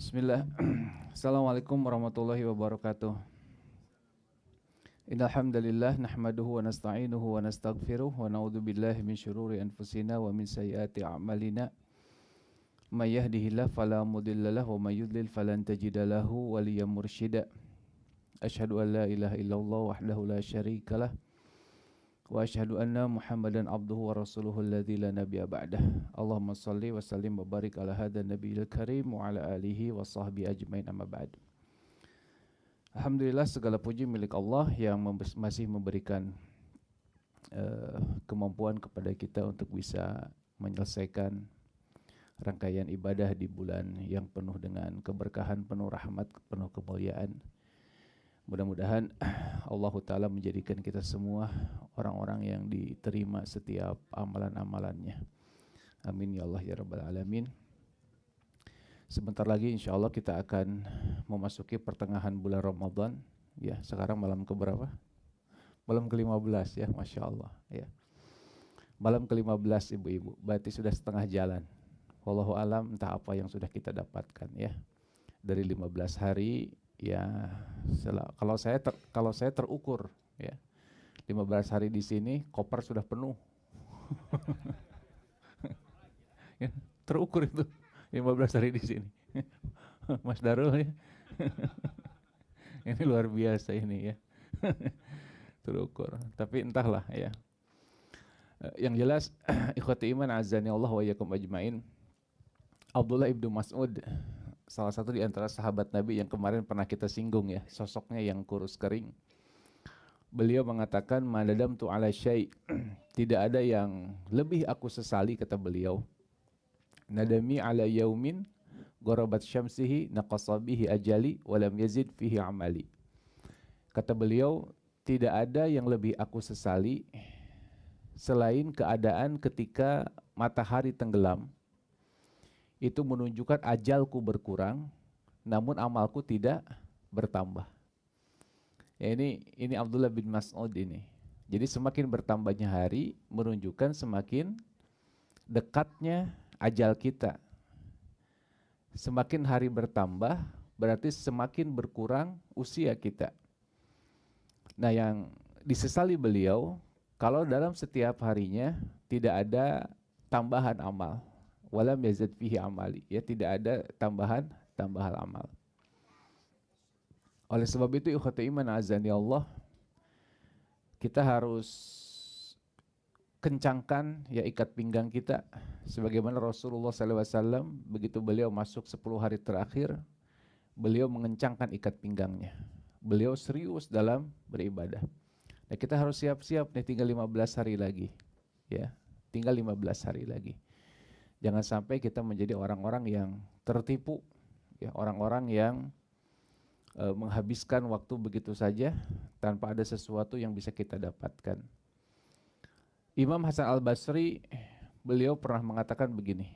Bismillah. Assalamualaikum warahmatullahi wabarakatuh. Innal hamdalillah nahmaduhu wa nasta'inuhu wa nastaghfiruh wa na'udzu billahi min syururi anfusina wa min sayyiati a'malina. May yahdihillahu fala mudilla lahu wa may yudlil falan tajida lahu waliyyan mursyida. Asyhadu an la ilaha illallah wahdahu la syarikalah wa asyhadu anna Muhammadan abduhu wa rasuluhu alladzi la nabiyya ba'dah. Allahumma shalli wa sallim wa barik ala hadzal nabiyil karim wa ala alihi wa sahbihi ajmain amma ba'd. Alhamdulillah, segala puji milik Allah yang masih memberikan kemampuan kepada kita untuk bisa menyelesaikan rangkaian ibadah di bulan yang penuh dengan keberkahan, penuh rahmat, penuh kemuliaan. Mudah-mudahan Allah Ta'ala menjadikan kita semua orang-orang yang diterima setiap amalan-amalannya. Amin ya Allah ya Rabbal Alamin. Sebentar lagi insya Allah kita akan memasuki pertengahan bulan Ramadan. Ya, sekarang malam keberapa? Malam ke-15 ya, Masya Allah ya. Malam ke-15 ibu-ibu, berarti sudah setengah jalan. Wallahu alam entah apa yang sudah kita dapatkan ya. Dari 15 hari ya, kalau saya terukur ya, 15 hari di sini koper sudah penuh. Ya, terukur itu 15 hari di sini. Mas Darul ya. Ini luar biasa ini ya. Terukur. Tapi entahlah ya. Yang jelas ikhwati iman azani Allah wa iyyakum ajmain. Abdullah ibnu Mas'ud, salah satu di antara sahabat Nabi yang kemarin pernah kita singgung ya, sosoknya yang kurus kering. Beliau mengatakan, "Madadamtu ala syai'." Tidak ada yang lebih aku sesali, kata beliau. "Nadami ala yaumin gharabat syamsihi naqasa bihi ajali wa lam yazid fihi amali." Kata beliau, tidak ada yang lebih aku sesali selain keadaan ketika matahari tenggelam. Itu menunjukkan ajalku berkurang, namun amalku tidak bertambah. Ya, ini Abdullah bin Mas'ud ini. Jadi semakin bertambahnya hari menunjukkan semakin dekatnya ajal kita. Semakin hari bertambah berarti semakin berkurang usia kita. Nah, yang disesali beliau kalau dalam setiap harinya tidak ada tambahan amal. Walam yazid fihi amali, ya, tidak ada tambahan amal. Oleh sebab itu ikhwati iman azani Allah, kita harus kencangkan ya ikat pinggang kita sebagaimana Rasulullah SAW begitu beliau masuk 10 hari terakhir, beliau mengencangkan ikat pinggangnya. Beliau serius dalam beribadah. Nah, kita harus siap-siap nih, tinggal 15 hari lagi. Ya, tinggal 15 hari lagi. Jangan sampai kita menjadi orang-orang yang tertipu, ya, orang-orang yang menghabiskan waktu begitu saja tanpa ada sesuatu yang bisa kita dapatkan. Imam Hasan Al-Basri, beliau pernah mengatakan begini,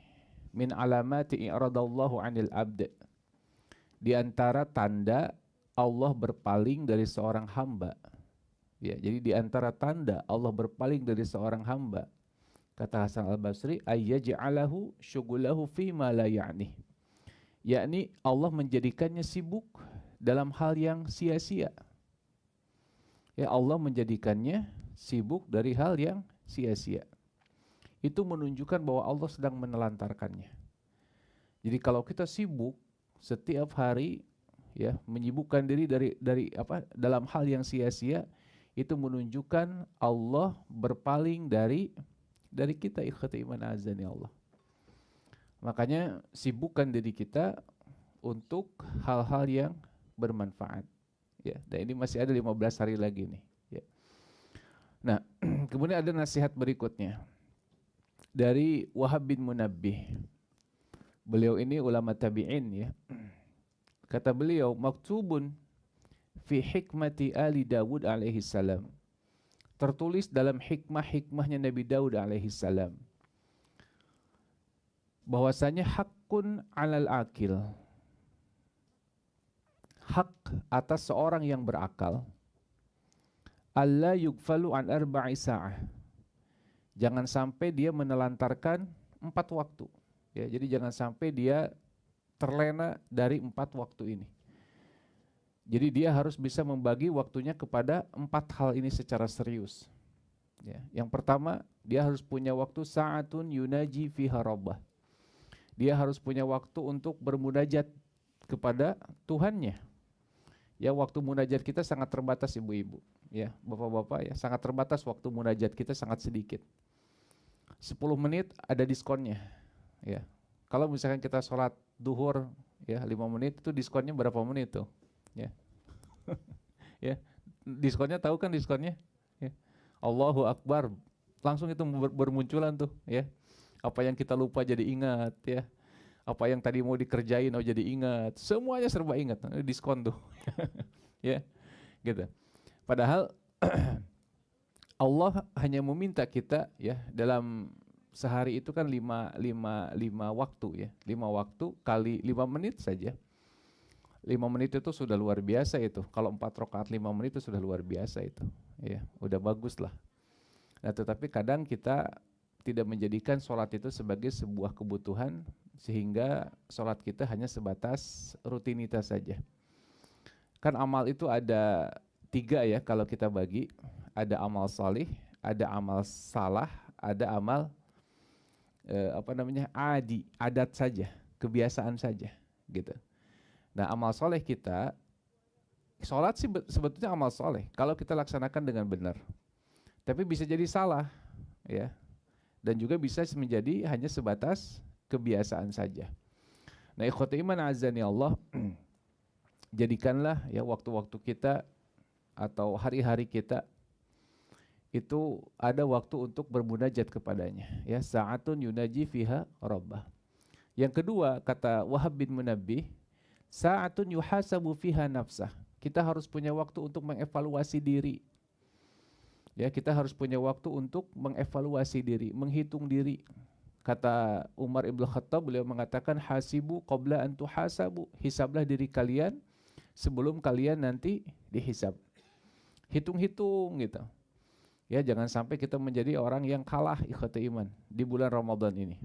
"Min alamati i'radallahu 'anil 'abd." Di antara tanda Allah berpaling dari seorang hamba. Ya, jadi di antara tanda Allah berpaling dari seorang hamba, kata Hasan Al-Basri, ayyaj'alahu syugulahu fima la ya'ni. Yakni Allah menjadikannya sibuk dalam hal yang sia-sia. Ya, Allah menjadikannya sibuk dari hal yang sia-sia. Itu menunjukkan bahwa Allah sedang menelantarkannya. Jadi kalau kita sibuk setiap hari ya menyibukkan diri dari dalam hal yang sia-sia, itu menunjukkan Allah berpaling dari kita, ikhwati iman azani Allah. Makanya sibukkan diri kita untuk hal-hal yang bermanfaat. Ya, dan ini masih ada 15 hari lagi nih. Ya. Nah, kemudian ada nasihat berikutnya dari Wahab bin Munabbih. Beliau ini ulama tabi'in ya. Kata beliau, maktubun fi hikmati ali Dawud alaihi salam. Tertulis dalam hikmah-hikmahnya Nabi Daud alaihi salam, bahwasanya hakun alal akil, hak atas seorang yang berakal, alla yugfalu an arba'i sa'ah, jangan sampai dia menelantarkan 4 waktu. Ya, jadi jangan sampai dia terlena dari 4 waktu ini. Jadi dia harus bisa membagi waktunya kepada 4 hal ini secara serius. Ya. Yang pertama, dia harus punya waktu sa'atun yunaji fiha rabbah. Dia harus punya waktu untuk bermunajat kepada Tuhannya. Ya, waktu munajat kita sangat terbatas ibu-ibu, ya, bapak-bapak ya, sangat terbatas waktu munajat kita, sangat sedikit. 10 menit ada diskonnya, ya. Kalau misalkan kita sholat duhur, ya 5 menit itu diskonnya berapa menit tuh, ya. Ya, diskonnya tahu kan diskonnya? Ya. Allahu Akbar, langsung itu bermunculan tuh, ya. Apa yang kita lupa jadi ingat, ya. Apa yang tadi mau dikerjain jadi ingat, semuanya serba ingat, diskon tuh. Ya, gitu. Padahal Allah hanya meminta kita, ya, dalam sehari itu kan 5 waktu, ya. 5 waktu kali 5 menit saja. 5 menit itu sudah luar biasa itu. Kalau 4 rakaat 5 menit itu sudah luar biasa itu. Ya, udah bagus lah. Nah, tetapi kadang kita tidak menjadikan sholat itu sebagai sebuah kebutuhan, sehingga sholat kita hanya sebatas rutinitas saja. Kan amal itu ada 3 ya kalau kita bagi. Ada amal salih, ada amal salah, ada amal adat saja, kebiasaan saja, gitu. Nah, amal soleh kita, sholat sih sebetulnya amal soleh kalau kita laksanakan dengan benar. Tapi bisa jadi salah, ya. Dan juga bisa menjadi hanya sebatas kebiasaan saja. Nah, ikhwati iman azani Allah, jadikanlah ya waktu-waktu kita atau hari-hari kita itu ada waktu untuk bermunajat kepadanya, ya, sa'atun yunaji fiha rabbah. Yang kedua, kata Wahab bin Munabbih, sa'atun yuhasabu fiha nafsah. Kita harus punya waktu untuk mengevaluasi diri. Ya, kita harus punya waktu untuk mengevaluasi diri, menghitung diri. Kata Umar Ibn Khattab, beliau mengatakan, hasibu qabla an tuhasabu. Hisablah diri kalian sebelum kalian nanti dihisab. Hitung-hitung gitu. Ya, jangan sampai kita menjadi orang yang kalah ikhwati iman di bulan Ramadan ini.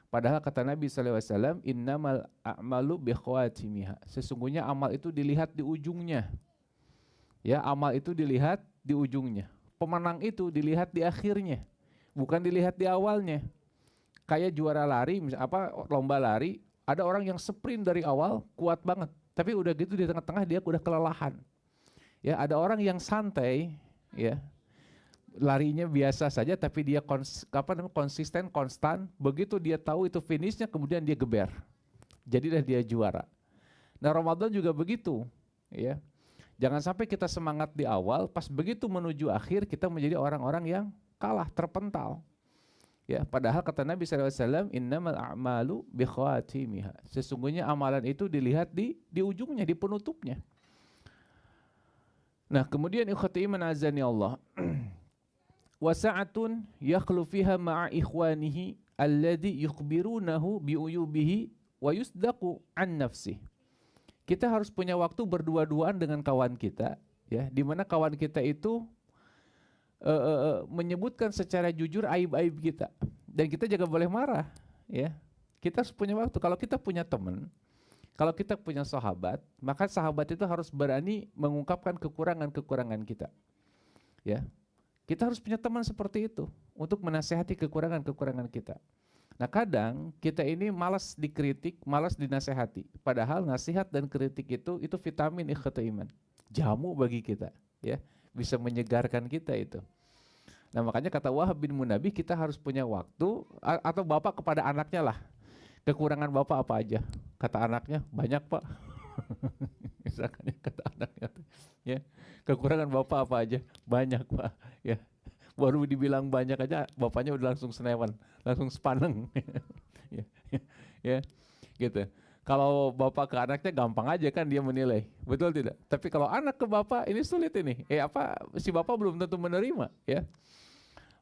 Padahal kata Nabi SAW, innamal a'malu bikhawatimiha. Sesungguhnya amal itu dilihat di ujungnya. Ya, amal itu dilihat di ujungnya. Pemenang itu dilihat di akhirnya, bukan dilihat di awalnya. Kayak juara lari, lomba lari, ada orang yang sprint dari awal kuat banget, tapi udah gitu di tengah-tengah dia udah kelelahan. Ya, ada orang yang santai, ya, larinya biasa saja, tapi dia konsisten, konstan. Begitu dia tahu itu finishnya, kemudian dia geber, jadilah dia juara. Nah, Ramadan juga begitu, ya. Jangan sampai kita semangat di awal, pas begitu menuju akhir kita menjadi orang-orang yang kalah, terpental. Ya, padahal kata Nabi SAW, innamal a'malu bikhawatimiha. Sesungguhnya amalan itu dilihat di ujungnya, di penutupnya. Nah, kemudian ikhwati iman azani Allah. Wa sa'atun yakhlu fiha ma'a ikhwanihi alladhi yukhbirunahu bi'uyubihi wa yusdaqu an nafsih. Kita harus punya waktu berdua-duaan dengan kawan kita, ya, di mana kawan kita itu menyebutkan secara jujur aib-aib kita, dan kita juga boleh marah, ya. Kita harus punya waktu. Kalau kita punya teman, kalau kita punya sahabat, maka sahabat itu harus berani mengungkapkan kekurangan-kekurangan kita, ya. Kita harus punya teman seperti itu untuk menasehati kekurangan-kekurangan kita. Nah, kadang kita ini malas dikritik, malas dinasehati. Padahal nasihat dan kritik itu vitamin ikhwati iman, jamu bagi kita, ya, bisa menyegarkan kita itu. Nah, makanya kata Wahab bin Munabbih, kita harus punya waktu, atau bapak kepada anaknya lah. Kekurangan bapak apa aja? Kata anaknya, banyak pak. Misalkan kata anaknya, ya, kekurangan bapak apa aja? Banyak pak, ya. Baru dibilang banyak aja, bapaknya udah langsung senewan, langsung sepaneng. ya, gitu. Kalau bapak ke anaknya gampang aja kan dia menilai, betul tidak? Tapi kalau anak ke bapak ini sulit ini. Si bapak belum tentu menerima, ya.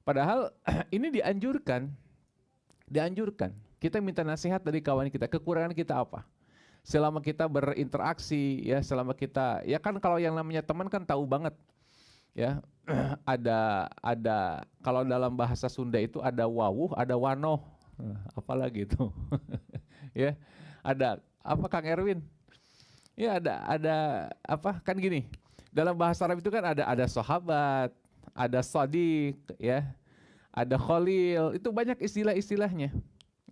Padahal ini dianjurkan. Kita minta nasihat dari kawan kita, kekurangan kita apa? Selama kita berinteraksi, ya, selama kita, ya kan kalau yang namanya teman kan tahu banget. Ya, ada kalau dalam bahasa Sunda itu ada wawuh, ada wanoh, apalagi itu. Ya, ada Apa Kang Erwin? Ya ada apa kan gini. Dalam bahasa Arab itu kan ada sahabat, ada shadiq, ya, ada khalil, itu banyak istilah-istilahnya,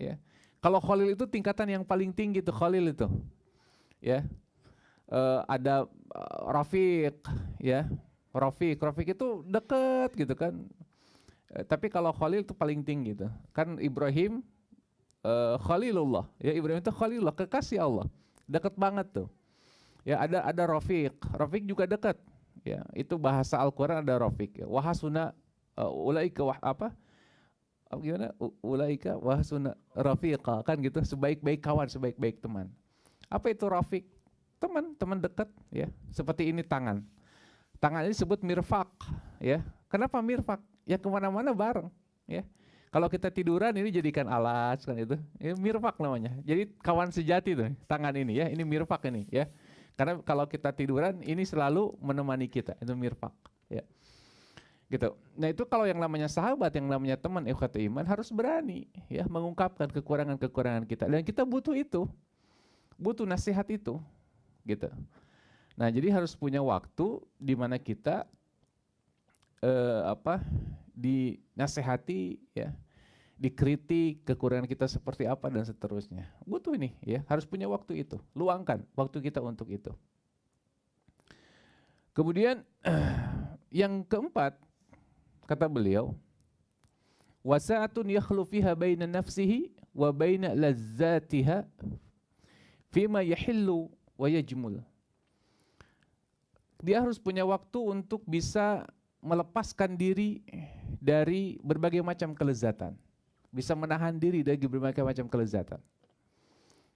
ya. Kalau khalil itu tingkatan yang paling tinggi tuh khalil itu, ya. Ada rafiq, ya. Rafiq itu deket gitu kan. Tapi kalau khalil itu paling tinggi tuh. Kan Ibrahim Khalilullah, ya, Ibrahim itu Khalilullah, kekasih Allah, deket banget tuh. Ya, ada Rafiq. Rafiq juga dekat. Ya, itu bahasa Al-Qur'an ada Rafiq. Ya. Wahasuna ulaika apa? Gimana? Ulaika wahasuna rafiqa, kan gitu, sebaik-baik kawan, sebaik-baik teman. Apa itu Rafiq? Teman dekat, ya. Seperti ini tangan. Tangan ini disebut mirfaq, ya. Kenapa mirfaq? Ya kemana-mana bareng, ya. Kalau kita tiduran ini jadikan alas kan itu. Ini mirfaq namanya. Jadi kawan sejati tuh tangan ini, ya. Ini mirfaq ini, ya. Karena kalau kita tiduran ini selalu menemani kita, itu mirfaq, ya. Gitu. Nah, itu kalau yang namanya sahabat, yang namanya teman ikhwatul iman harus berani, ya, mengungkapkan kekurangan-kekurangan kita. Dan kita butuh itu. Butuh nasihat itu, gitu. Nah, jadi harus punya waktu di mana kita dinasehati, ya, dikritik kekurangan kita seperti apa dan seterusnya. Butuh ini, ya, harus punya waktu itu. Luangkan waktu kita untuk itu. Kemudian yang keempat, kata beliau, wasa'atun yakhlu fiha baina nafsihi wa baina lazzatiha fima yahillu wa yajmul. Dia harus punya waktu untuk bisa melepaskan diri dari berbagai macam kelezatan. Bisa menahan diri dari berbagai macam kelezatan.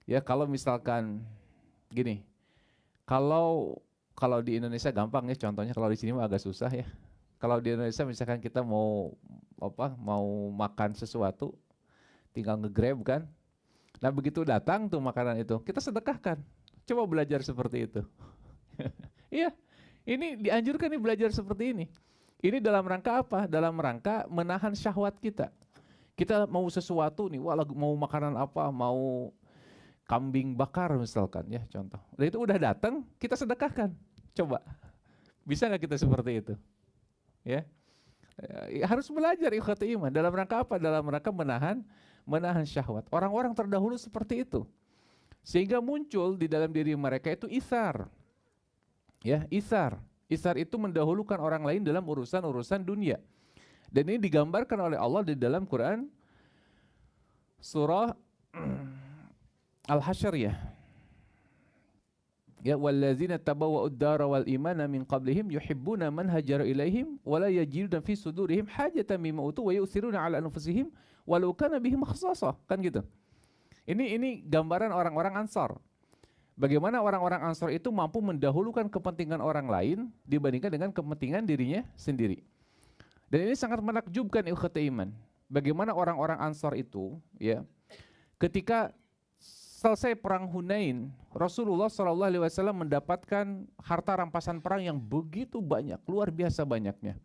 Ya, kalau misalkan gini, kalau di Indonesia gampang ya contohnya, kalau di sini mah agak susah ya. Kalau di Indonesia misalkan kita mau makan sesuatu, tinggal nge-grab kan. Nah, begitu datang tuh makanan itu, kita sedekahkan. Coba belajar seperti itu. Iya, ini dianjurkan nih belajar seperti ini. Ini dalam rangka apa? Dalam rangka menahan syahwat kita. Kita mau sesuatu nih, wah mau makanan apa, mau kambing bakar misalkan ya contoh. Dan itu udah datang, kita sedekahkan. Coba, bisa nggak kita seperti itu? Ya, harus belajar ikhwatul iman. Dalam rangka apa? Dalam rangka menahan syahwat. Orang-orang terdahulu seperti itu, sehingga muncul di dalam diri mereka itu isar. Ya, isar itu mendahulukan orang lain dalam urusan dunia. Dan ini digambarkan oleh Allah di dalam Quran surah Al-Hasyr, ya. Ya, wallazina tabawwa'ud dara wal imana min qablihim yuhibbuna man hajara ilaihim wa la yajiduna fi sudurihim hajatan mimma utu wa yusiruna ala anfusihim walau kana bihim khassasah, kan gitu. Ini gambaran orang-orang Ansar. Bagaimana orang-orang Ansar itu mampu mendahulukan kepentingan orang lain dibandingkan dengan kepentingan dirinya sendiri. Dan ini sangat menakjubkan ikhwatul iman. Bagaimana orang-orang Ansar itu, ya, ketika selesai perang Hunain, Rasulullah SAW mendapatkan harta rampasan perang yang begitu banyak, luar biasa banyaknya.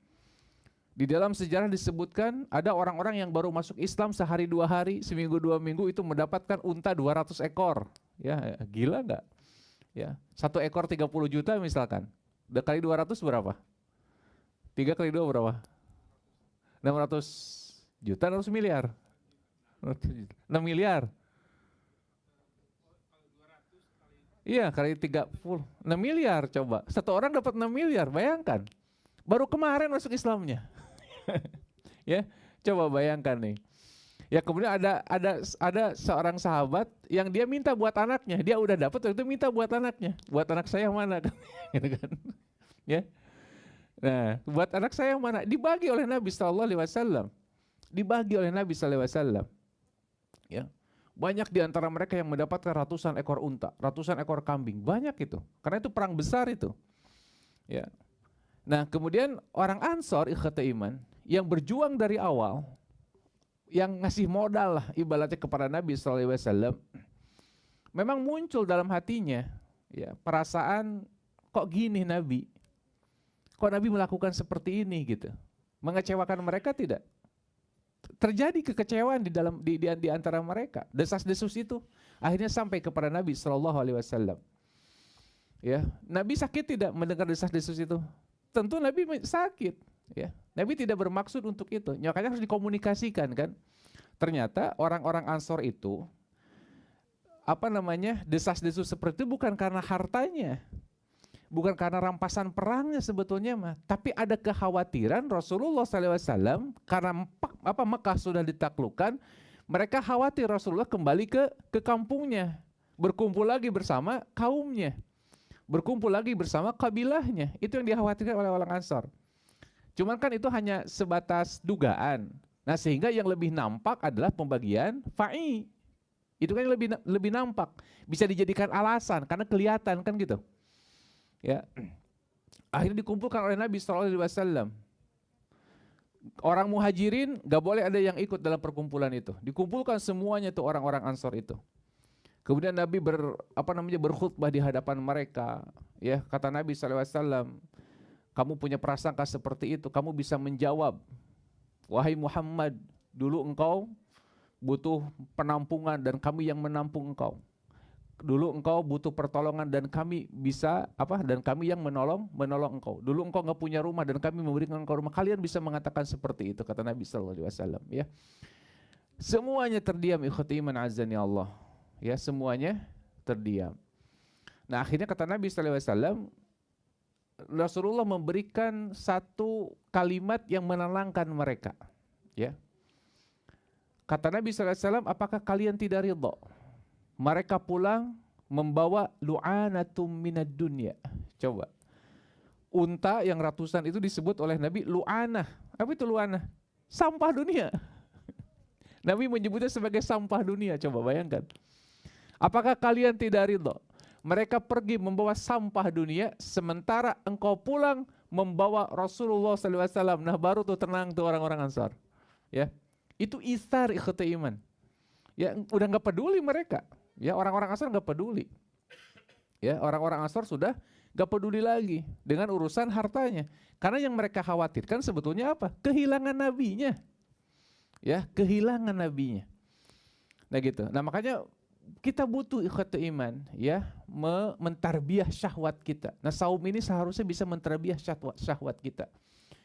Di dalam sejarah disebutkan ada orang-orang yang baru masuk Islam sehari 2 hari, seminggu 2 minggu itu mendapatkan unta 200 ekor. Ya, gila nggak? Ya, 1 ekor 30 juta misalkan. Kali 200 berapa? 3 kali 2 berapa? 600 juta, 600 miliar. 6 miliar. Iya, kali 30, 6 miliar coba. 1 orang dapat 6 miliar, bayangkan. Baru kemarin masuk Islamnya. Ya, coba bayangkan nih. Ya, kemudian ada seorang sahabat yang dia minta buat anaknya. Dia udah dapat, itu minta buat anaknya. Buat anak saya mana kan? Gitu kan. Ya. Nah, buat anak saya yang mana? Dibagi oleh Nabi SAW. Dibagi oleh Nabi SAW. Ya. Banyak di antara mereka yang mendapatkan ratusan ekor unta, ratusan ekor kambing. Banyak itu. Karena itu perang besar itu. Ya. Nah, kemudian orang Ansor ikhwatul iman yang berjuang dari awal, yang ngasih modal lah ibaratnya kepada Nabi SAW, memang muncul dalam hatinya, ya, perasaan kok gini Nabi? Kok Nabi melakukan seperti ini gitu? Mengecewakan mereka tidak? terjadi kekecewaan di antara mereka. Desas-desus itu akhirnya sampai kepada Nabi SAW. Ya, Nabi sakit tidak mendengar desas-desus itu? Tentu Nabi sakit. Ya, Nabi tidak bermaksud untuk itu. Makanya harus dikomunikasikan kan. Ternyata orang-orang Ansor itu desas-desus seperti itu bukan karena hartanya, bukan karena rampasan perangnya sebetulnya mah, tapi ada kekhawatiran Rasulullah SAW karena Mekah sudah ditaklukkan, mereka khawatir Rasulullah kembali ke kampungnya, berkumpul lagi bersama kaumnya, berkumpul lagi bersama kabilahnya. Itu yang dikhawatirkan oleh orang Ansor. Cuman kan itu hanya sebatas dugaan. Nah, sehingga yang lebih nampak adalah pembagian fa'i. Itu kan lebih nampak, bisa dijadikan alasan karena kelihatan kan gitu. Ya, akhirnya dikumpulkan oleh Nabi SAW. Orang muhajirin gak boleh ada yang ikut dalam perkumpulan itu. Dikumpulkan semuanya tuh orang-orang Ansor itu. Kemudian Nabi berkhutbah di hadapan mereka. Ya, kata Nabi SAW, kamu punya prasangka seperti itu, kamu bisa menjawab, wahai Muhammad, dulu engkau butuh penampungan dan kami yang menampung engkau. Dulu engkau butuh pertolongan dan kami yang menolong engkau. Dulu engkau nggak punya rumah dan kami memberikan engkau rumah. Kalian bisa mengatakan seperti itu, kata Nabi SAW. Ya, semuanya terdiam, ikhwati iman azani Allah. Ya, semuanya terdiam. Nah, akhirnya kata Nabi SAW, Rasulullah memberikan satu kalimat yang menenangkan mereka. Ya, kata Nabi SAW, apakah kalian tidak ridha mereka pulang membawa lu'anatum minad dunya? Coba. Unta yang ratusan itu disebut oleh Nabi lu'anah. Apa itu lu'anah? Sampah dunia. Nabi menyebutnya sebagai sampah dunia. Coba bayangkan. Apakah kalian tidak ridha mereka pergi membawa sampah dunia, sementara engkau pulang membawa Rasulullah SAW. Nah, baru tuh tenang tuh orang-orang Ansar. Ya, itu isar ikhwati iman. Ya, udah nggak peduli mereka. Ya, orang-orang Ansar nggak peduli. Ya, orang-orang Ansar sudah nggak peduli lagi dengan urusan hartanya. Karena yang mereka khawatirkan sebetulnya apa? Kehilangan nabinya. Ya, kehilangan nabinya. Nah gitu. Nah, makanya kita butuh ikhwati iman, ya, mentarbiyah syahwat kita. Nah, saum ini seharusnya bisa mentarbiyah syahwat kita.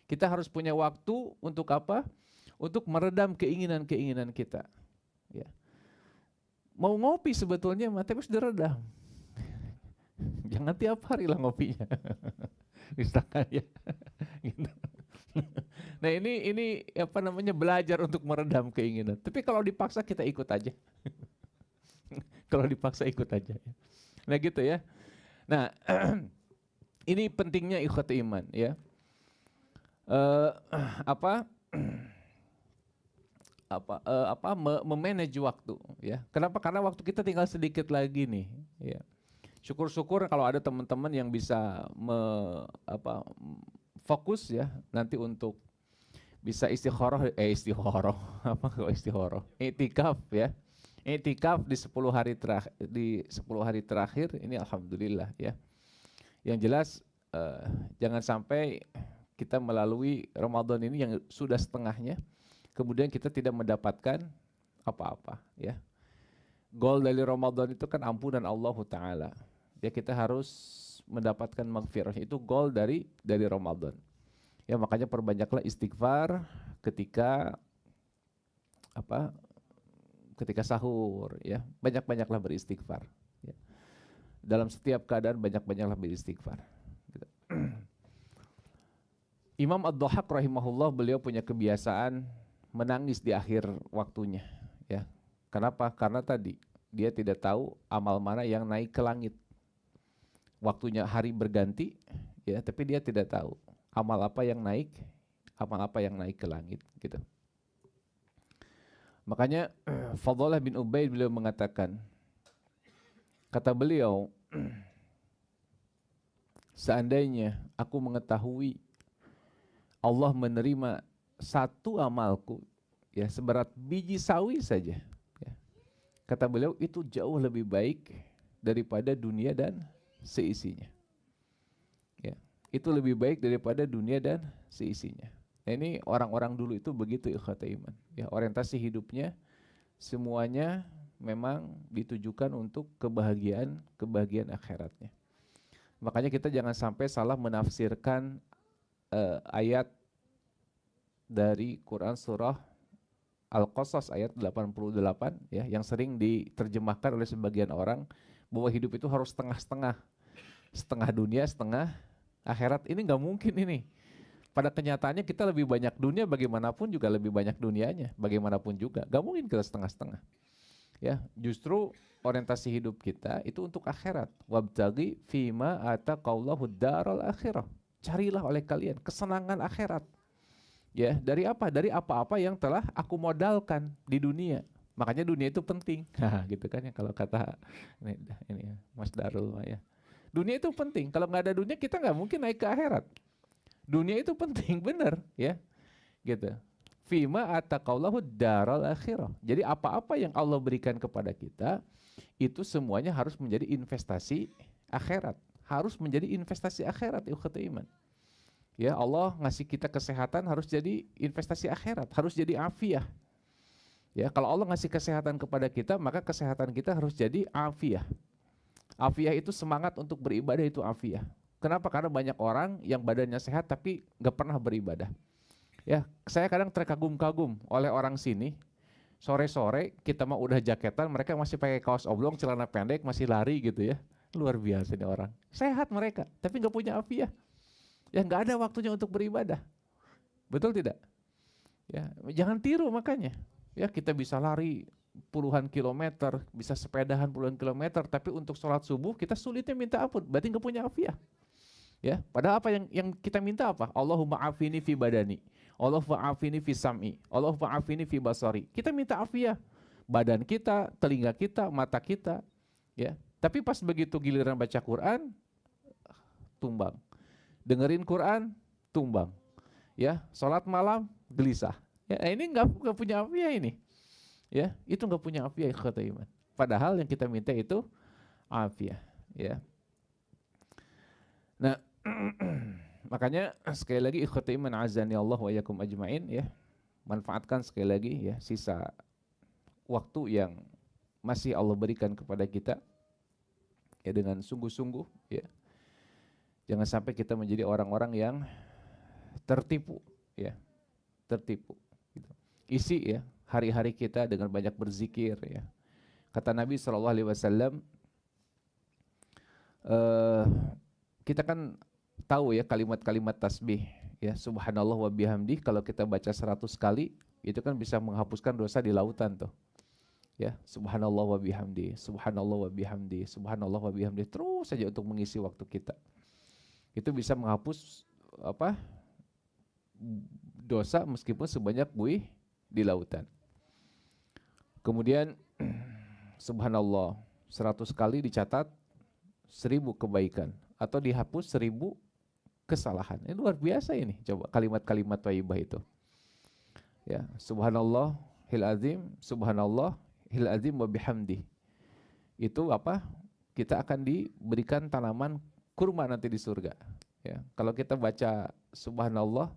Kita harus punya waktu untuk apa? Untuk meredam keinginan-keinginan kita. Ya. Mau ngopi sebetulnya, tapi sudah redam. Jangan tiap hari lah ngopinya. Misalkan ya. Gitu. Nah, ini belajar untuk meredam keinginan. Tapi kalau dipaksa kita ikut aja. Kalau dipaksa ikut aja. Nah gitu ya. Nah ini pentingnya ikhwati iman ya. Memanage waktu ya. Kenapa? Karena waktu kita tinggal sedikit lagi nih ya. Syukur-syukur kalau ada teman-teman yang bisa fokus ya nanti untuk bisa istikharah itikaf ya. I'tikaf di 10 hari terakhir ini alhamdulillah ya. Yang jelas jangan sampai kita melalui Ramadan ini yang sudah setengahnya kemudian kita tidak mendapatkan apa-apa ya. Goal dari Ramadan itu kan ampunan Allah Ta'ala. Ya, kita harus mendapatkan maghfirah. Itu goal dari Ramadan. Ya, makanya perbanyaklah istighfar ketika ketika sahur ya, banyak-banyaklah beristighfar ya. Dalam setiap keadaan banyak-banyaklah beristighfar gitu. Imam Ad-Dhahhak rahimahullah, beliau punya kebiasaan menangis di akhir waktunya ya. Kenapa? Karena tadi dia tidak tahu amal mana yang naik ke langit. Waktunya hari berganti ya, tapi dia tidak tahu amal apa yang naik ke langit gitu. Makanya Fadhalah bin Ubaid beliau mengatakan, kata beliau, seandainya aku mengetahui Allah menerima satu amalku ya seberat biji sawi saja ya. Kata beliau itu jauh lebih baik daripada dunia dan seisinya ya. Itu lebih baik daripada dunia dan seisinya Nah, ini orang-orang dulu itu begitu ikhwatul iman. Ya, orientasi hidupnya semuanya memang ditujukan untuk kebahagiaan akhiratnya. Makanya kita jangan sampai salah menafsirkan ayat dari Quran surah Al-Qasas ayat 88 ya, yang sering diterjemahkan oleh sebagian orang bahwa hidup itu harus setengah-setengah. Setengah dunia, setengah akhirat. Ini nggak mungkin ini. Pada kenyataannya kita lebih banyak dunia, bagaimanapun juga lebih banyak dunianya, bagaimanapun juga. Nggak mungkin kita setengah-setengah. Ya, justru orientasi hidup kita itu untuk akhirat. Wabtaghi fima ataqallahu daral akhirah. Carilah oleh kalian kesenangan akhirat. Ya, dari apa? Dari apa-apa yang telah aku modalkan di dunia. Makanya dunia itu penting. Gitu kan ya, kalau kata ini ya, Mas Darul ya. Dunia itu penting. Kalau nggak ada dunia kita nggak mungkin naik ke akhirat. Dunia itu penting, benar ya. Gitu. Fima ataqallahu daral akhirah. Jadi apa-apa yang Allah berikan kepada kita itu semuanya harus menjadi investasi akhirat. Harus menjadi investasi akhirat, ikhwatul iman. Ya, Allah ngasih kita kesehatan harus jadi investasi akhirat, harus jadi afiah. Ya, kalau Allah ngasih kesehatan kepada kita, maka kesehatan kita harus jadi afiah. Afiah itu semangat untuk beribadah, itu afiah. Kenapa? Karena banyak orang yang badannya sehat tapi nggak pernah beribadah. Ya, saya kadang terkagum-kagum oleh orang sini. Sore-sore kita mah udah jaketan, mereka masih pakai kaos oblong, celana pendek, masih lari gitu ya. Luar biasa nih orang. Sehat mereka, tapi nggak punya afiah. Ya, nggak ada waktunya untuk beribadah. Betul tidak? Ya, jangan tiru makanya. Ya, kita bisa lari puluhan kilometer, bisa sepedahan puluhan kilometer, tapi untuk sholat subuh kita sulitnya minta ampun. Berarti nggak punya afiah. Ya, padahal apa yang kita minta apa? Allahumma afini fi badani, Allahumma afini fi sam'i, Allahumma afini fi basari. Kita minta afiah. Badan kita, telinga kita, mata kita. Ya, tapi pas begitu giliran baca Quran, tumbang. Dengerin Quran, tumbang. Ya, sholat malam, gelisah. Ya, ini nggak punya afiah ini. Ya, itu nggak punya afiah ikhwatul iman. Padahal yang kita minta itu afiah. Ya. Nah, makanya sekali lagi ikhwatul iman azani Allah wa yakum ajmain ya. Manfaatkan sekali lagi ya sisa waktu yang masih Allah berikan kepada kita ya dengan sungguh-sungguh ya. Jangan sampai kita menjadi orang-orang yang tertipu ya, tertipu gitu. Isi ya hari-hari kita dengan banyak berzikir ya. Kata Nabi SAW, kita kan tahu ya kalimat-kalimat tasbih ya, subhanallah wa bihamdi, kalau kita baca 100 kali itu kan bisa menghapuskan dosa di lautan tuh. Ya, subhanallah wa bihamdi, subhanallah wa bihamdi, subhanallah wa bihamdi, terus saja untuk mengisi waktu kita. Itu bisa menghapus apa? Dosa meskipun sebanyak buih di lautan. Kemudian subhanallah 100 kali dicatat 1000 kebaikan atau dihapus 1000 kesalahan. Ini luar biasa ini. Coba kalimat-kalimat thayyibah itu. Ya, subhanallah hil azim, subhanallah hil azim wa bihamdi. Itu apa? Kita akan diberikan tanaman kurma nanti di surga. Ya, kalau kita baca subhanallah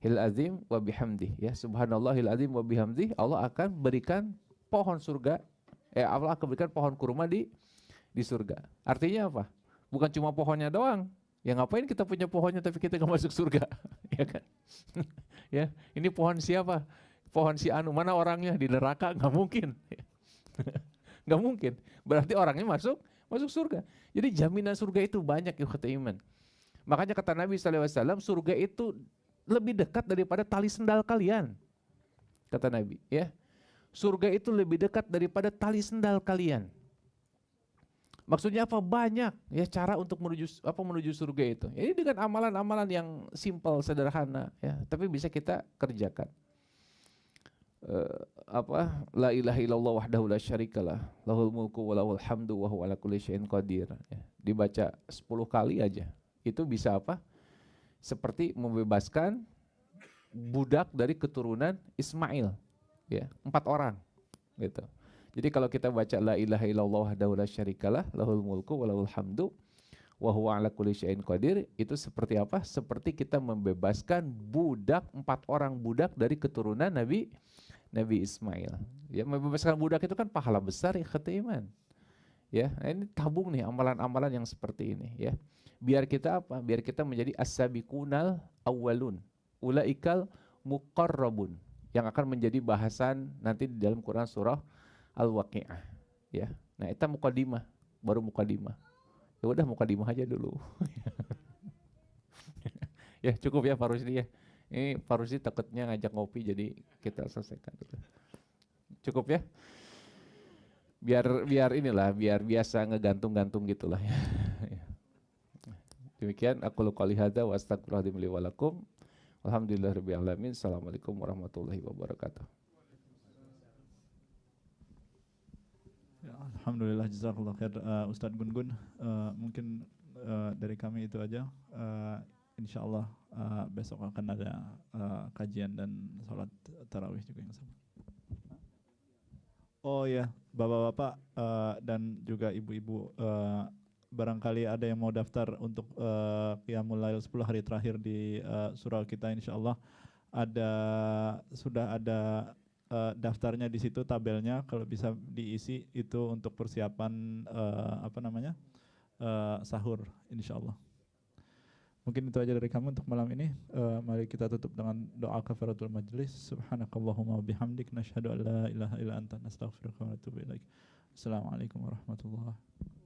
hil azim wa bihamdi ya, subhanallah hil azim wa bihamdi, Allah akan berikan pohon surga, Allah akan berikan pohon kurma di surga. Artinya apa? Bukan cuma pohonnya doang. Ya ngapain kita punya pohonnya tapi kita nggak masuk surga, ya kan? Ya, ini pohon siapa? Pohon si anu, mana orangnya di neraka? Nggak mungkin, nggak mungkin. Berarti orangnya masuk surga. Jadi jaminan surga itu banyak ya ikhwatul iman. Makanya kata Nabi SAW, surga itu lebih dekat daripada tali sendal kalian. Kata Nabi, ya. Surga itu lebih dekat daripada tali sendal kalian. Maksudnya apa? Banyak ya cara untuk menuju surga itu. Ini dengan amalan-amalan yang simpel, sederhana ya, tapi bisa kita kerjakan. La ilaha illallah wahdahu la syarikalah, lahul mulku wa lahul hamdu wa huwa ala kulli syai'in qadir. Ya, dibaca 10 kali aja. Itu bisa apa? Seperti membebaskan budak dari keturunan Ismail. Ya, 4 orang gitu. Jadi kalau kita baca la ilaha illallah wahdahu la syarikalah, lahul mulku wa lahul hamdu wa huwa ala kulli syai'in qadir, itu seperti apa? Seperti kita membebaskan budak, 4 orang budak dari keturunan Nabi Ismail. Ya, membebaskan budak itu kan pahala besar ya, kata iman. Ya, nah ini tabung nih amalan-amalan yang seperti ini ya. Biar kita apa? Biar kita menjadi as-sabiqunal awwalun. Ulaikal muqarrabun, yang akan menjadi bahasan nanti di dalam Quran surah Al-Waqi'ah ya. Nah, itu mukadimah, baru mukadimah. Ya udah mukadimah aja dulu. Ya cukup ya Pak Rusdi ya. Ini Pak Rusdi takutnya ngajak ngopi, jadi kita selesaikan dulu. Cukup ya. Biar inilah, biar biasa ngegantung-gantung gitulah ya. Demikian aku qouli hadza wa astaghfirullahaladzim li wa lakum. Alhamdulillahirabbil alamin. Assalamualaikum warahmatullahi wabarakatuh. Ya, alhamdulillah, jazakallah khair Ustadz Gun-Gun. Mungkin dari kami itu aja. Insyaallah besok akan ada kajian dan sholat tarawih juga yang sama. Oh ya, bapak-bapak dan juga ibu-ibu, barangkali ada yang mau daftar untuk Qiyamul Lail 10 hari terakhir di surau kita, insyaallah sudah ada daftarnya di situ, tabelnya kalau bisa diisi itu untuk persiapan sahur insyaallah. Mungkin itu aja dari kami untuk malam ini. Mari kita tutup dengan doa kafaratul majlis. Subhanakallahumma wa bihamdik, nasyhadu an la ilaha illa anta, nastaghfiruka wa natubu ilaik. Assalamualaikum warahmatullahi wabarakatuh.